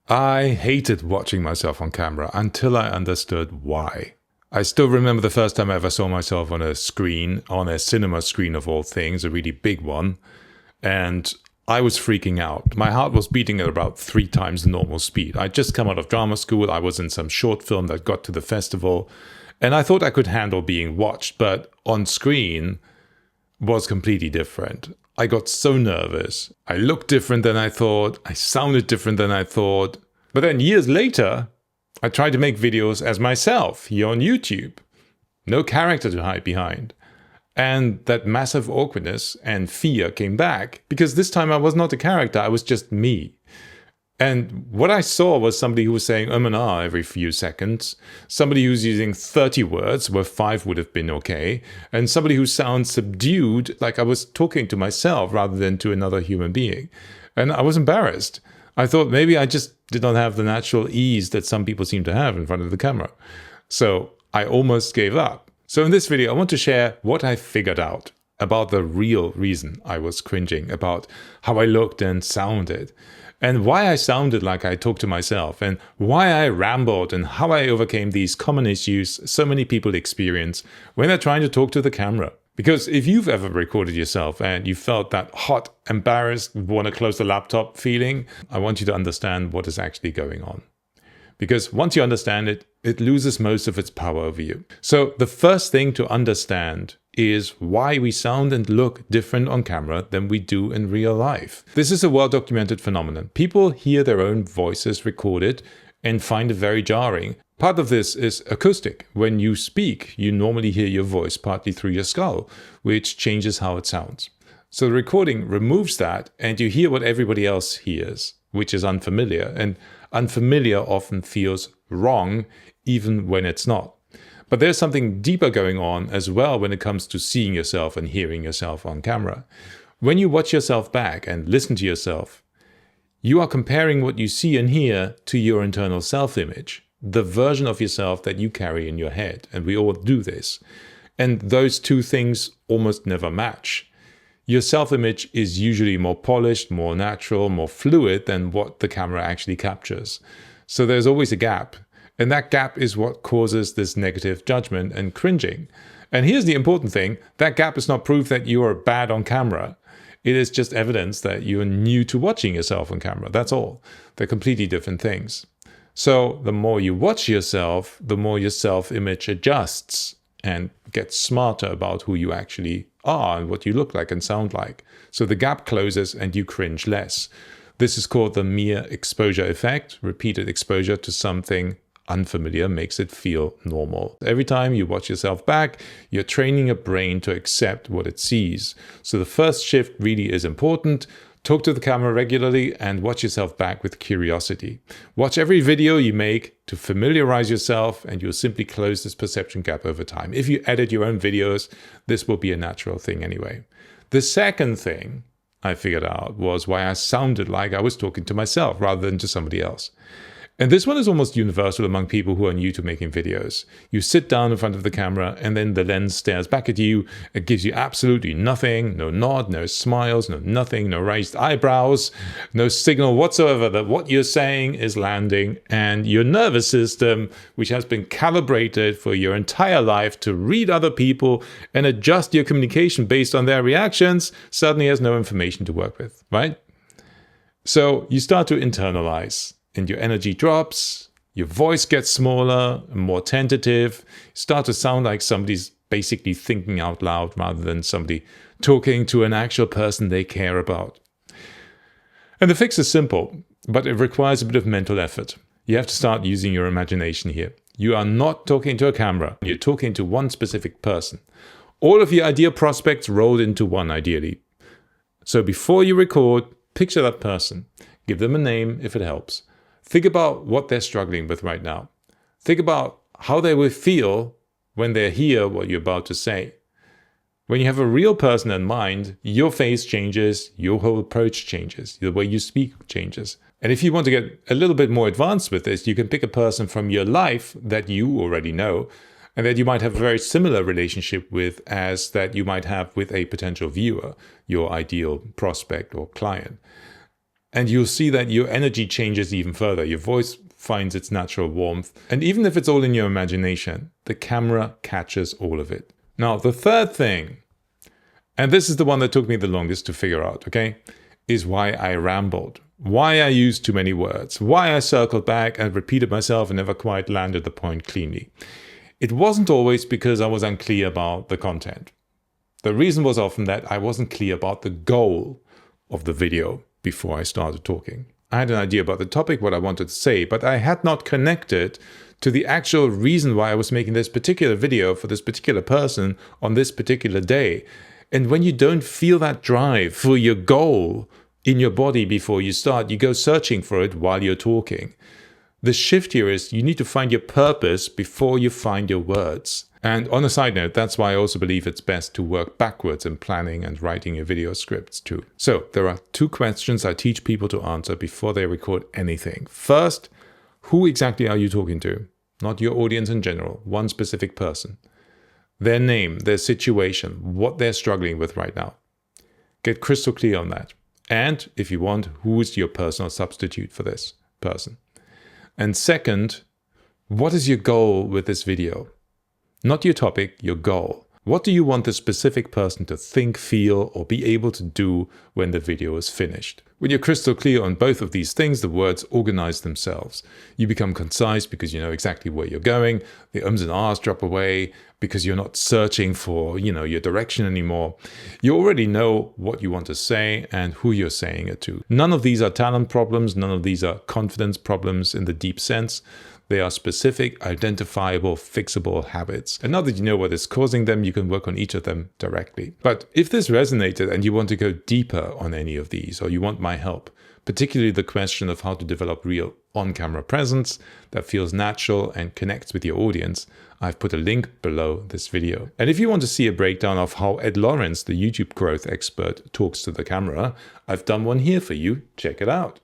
I hated watching myself on camera until I understood why. I still remember the first time I ever saw myself on a screen, on a cinema screen of all things, a really big one, and I was freaking out. My heart was beating at about 3 times the normal speed. I'd just come out of drama school, I was in some short film that got to the festival, and I thought I could handle being watched, but on screen was completely different. I got so nervous. I looked different than I thought. I sounded different than I thought. But then years later, I tried to make videos as myself here on YouTube. No character to hide behind. And that massive awkwardness and fear came back because this time I was not a character, I was just me. And what I saw was somebody who was saying and ah every few seconds, somebody who's using 30 words where 5 would have been okay, and somebody who sounds subdued, like I was talking to myself rather than to another human being. And I was embarrassed. I thought maybe I just did not have the natural ease that some people seem to have in front of the camera. So I almost gave up. So in this video, I want to share what I figured out about the real reason I was cringing, about how I looked and sounded, and why I sounded like I talked to myself, and why I rambled, and how I overcame these common issues so many people experience when they're trying to talk to the camera. Because if you've ever recorded yourself and you felt that hot, embarrassed, want to close the laptop feeling, I want you to understand what is actually going on. Because once you understand it, it loses most of its power over you. So the first thing to understand is why we sound and look different on camera than we do in real life. This is a well-documented phenomenon. People hear their own voices recorded and find it very jarring. Part of this is acoustic. When you speak, you normally hear your voice partly through your skull, which changes how it sounds. So the recording removes that and you hear what everybody else hears, which is unfamiliar. And unfamiliar often feels wrong, even when it's not. But there's something deeper going on as well when it comes to seeing yourself and hearing yourself on camera. When you watch yourself back and listen to yourself, you are comparing what you see and hear to your internal self-image, the version of yourself that you carry in your head. And we all do this. And those two things almost never match. Your self-image is usually more polished, more natural, more fluid than what the camera actually captures. So there's always a gap. And that gap is what causes this negative judgment and cringing. And here's the important thing, that gap is not proof that you are bad on camera. It is just evidence that you are new to watching yourself on camera, that's all. They're completely different things. So the more you watch yourself, the more your self-image adjusts and gets smarter about who you actually are and what you look like and sound like. So the gap closes and you cringe less. This is called the mere exposure effect. Repeated exposure to something unfamiliar makes it feel normal. Every time you watch yourself back, you're training your brain to accept what it sees. So the first shift really is important. Talk to the camera regularly and watch yourself back with curiosity. Watch every video you make to familiarize yourself and you'll simply close this perception gap over time. If you edit your own videos, this will be a natural thing anyway. The second thing I figured out was why I sounded like I was talking to myself rather than to somebody else. And this one is almost universal among people who are new to making videos. You sit down in front of the camera and then the lens stares back at you. It gives you absolutely nothing, no nod, no smiles, no nothing, no raised eyebrows, no signal whatsoever that what you're saying is landing. And your nervous system, which has been calibrated for your entire life to read other people and adjust your communication based on their reactions, suddenly has no information to work with, right? So you start to internalize. And your energy drops, your voice gets smaller and more tentative, you start to sound like somebody's basically thinking out loud rather than somebody talking to an actual person they care about. And the fix is simple, but it requires a bit of mental effort. You have to start using your imagination here. You are not talking to a camera, you're talking to one specific person. All of your ideal prospects rolled into one ideally. So before you record, picture that person. Give them a name if it helps. Think about what they're struggling with right now. Think about how they will feel when they hear what you're about to say. When you have a real person in mind, your face changes, your whole approach changes, the way you speak changes. And if you want to get a little bit more advanced with this, you can pick a person from your life that you already know and that you might have a very similar relationship with as that you might have with a potential viewer, your ideal prospect or client. And you'll see that your energy changes even further. Your voice finds its natural warmth. And even if it's all in your imagination, the camera catches all of it. Now, the third thing, and this is the one that took me the longest to figure out, okay, is why I rambled, why I used too many words, why I circled back and repeated myself and never quite landed the point cleanly. It wasn't always because I was unclear about the content. The reason was often that I wasn't clear about the goal of the video before I started talking. I had an idea about the topic, what I wanted to say, but I had not connected to the actual reason why I was making this particular video for this particular person on this particular day. And when you don't feel that drive for your goal in your body before you start, you go searching for it while you're talking. The shift here is you need to find your purpose before you find your words. And on a side note, that's why I also believe it's best to work backwards in planning and writing your video scripts too. So there are 2 questions I teach people to answer before they record anything. First, who exactly are you talking to? Not your audience in general, one specific person. Their name, their situation, what they're struggling with right now. Get crystal clear on that. And if you want, who is your personal substitute for this person? And second, what is your goal with this video? Not your topic, your goal. What do you want the specific person to think, feel, or be able to do when the video is finished? When you're crystal clear on both of these things, the words organize themselves. You become concise because you know exactly where you're going. The ums and ahs drop away because you're not searching for, your direction anymore. You already know what you want to say and who you're saying it to. None of these are talent problems. None of these are confidence problems in the deep sense. They are specific, identifiable, fixable habits. And now that you know what is causing them, you can work on each of them directly. But if this resonated and you want to go deeper on any of these, or you want my help, particularly the question of how to develop real on-camera presence that feels natural and connects with your audience, I've put a link below this video. And if you want to see a breakdown of how Ed Lawrence, the YouTube growth expert, talks to the camera, I've done one here for you. Check it out.